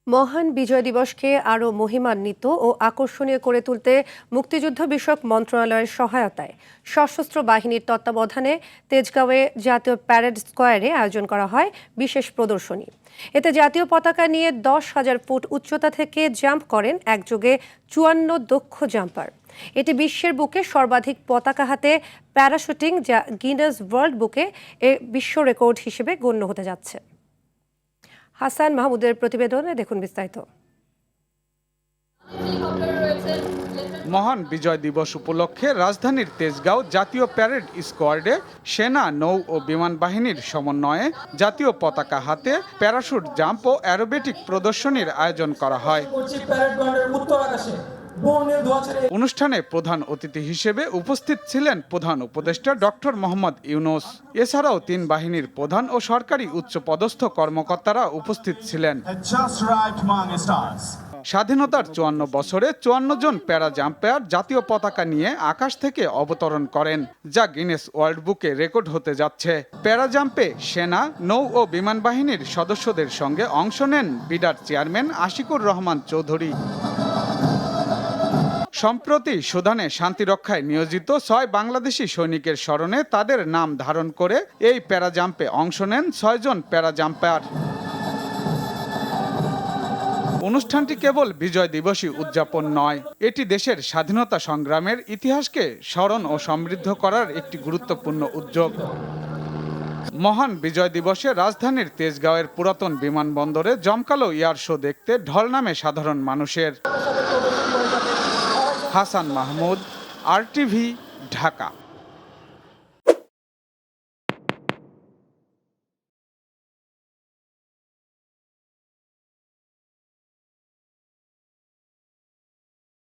মহান বিজয় দিবসকে আরও মহিমান্বিত ও আকর্ষণীয় করে তুলতে মুক্তিযুদ্ধ বিষয়ক মন্ত্রণালয়ের সহায়তায় সশস্ত্র বাহিনীর তত্ত্বাবধানে তেজগাঁওয়ে জাতীয় প্যারেড স্কয়ারে আয়োজন করা হয় বিশেষ প্রদর্শনী। এতে জাতীয় পতাকা নিয়ে 10,000 ফুট উচ্চতা থেকে জাম্প করেন একযোগে 54 দক্ষ জাম্পার। এটি বিশ্বের বুকে সর্বাধিক পতাকা হাতে প্যারাশুটিং, যা গিনেস ওয়ার্ল্ড বুকে বিশ্ব রেকর্ড হিসেবে গণ্য হতে যাচ্ছে। হাসান মাহমুদের প্রতিবেদনে দেখুন বিস্তারিত। মহান বিজয় দিবস উপলক্ষে রাজধানীর তেজগাঁও জাতীয় প্যারেড স্কোয়াডে সেনা, নৌ ও বিমান বাহিনীর সমন্বয়ে জাতীয় পতাকা হাতে প্যারাশুট জাম্প ও অ্যারোবেটিক প্রদর্শনীর আয়োজন করা হয়। অনুষ্ঠানে প্রধান অতিথি হিসেবে উপস্থিত ছিলেন প্রধান উপদেষ্টা ডক্টর মোহাম্মদ ইউনূস। এছাড়াও 3 বাহিনীর প্রধান ও সরকারি উচ্চপদস্থ কর্মকর্তারা উপস্থিত ছিলেন। স্বাধীনতার 54 বছরে 54 জন প্যারা জাম্পার জাতীয় পতাকা নিয়ে আকাশ থেকে অবতরণ করেন, যা গিনেস ওয়ার্ল্ড বুকে রেকর্ড হতে যাচ্ছে। প্যারা জাম্পে সেনা, নৌ ও বিমান বাহিনীর সদস্যদের সঙ্গে অংশ নেন বিডার চেয়ারম্যান আশিকুর রহমান চৌধুরী। সম্প্রতি সুদানে শান্তি রক্ষায় নিয়োজিত 6 বাংলাদেশি সৈনিকের স্মরণে তাদের নাম ধারণ করে এই প্যারা জাম্পে অংশ নেন 6 জন প্যারা জাম্পার। অনুষ্ঠানটি কেবল বিজয় দিবসই উদযাপন নয়, এটি দেশের স্বাধীনতা সংগ্রামের ইতিহাসকে স্মরণ ও সমৃদ্ধ করার একটি গুরুত্বপূর্ণ উদ্যোগ। মহান বিজয় দিবসে রাজধানীর তেজগাঁওয়ের পুরাতন বিমানবন্দরে জমকালো এয়ার শো দেখতে ঢল নামে সাধারণ মানুষের। হাসান মাহমুদ, RTV, ঢাকা।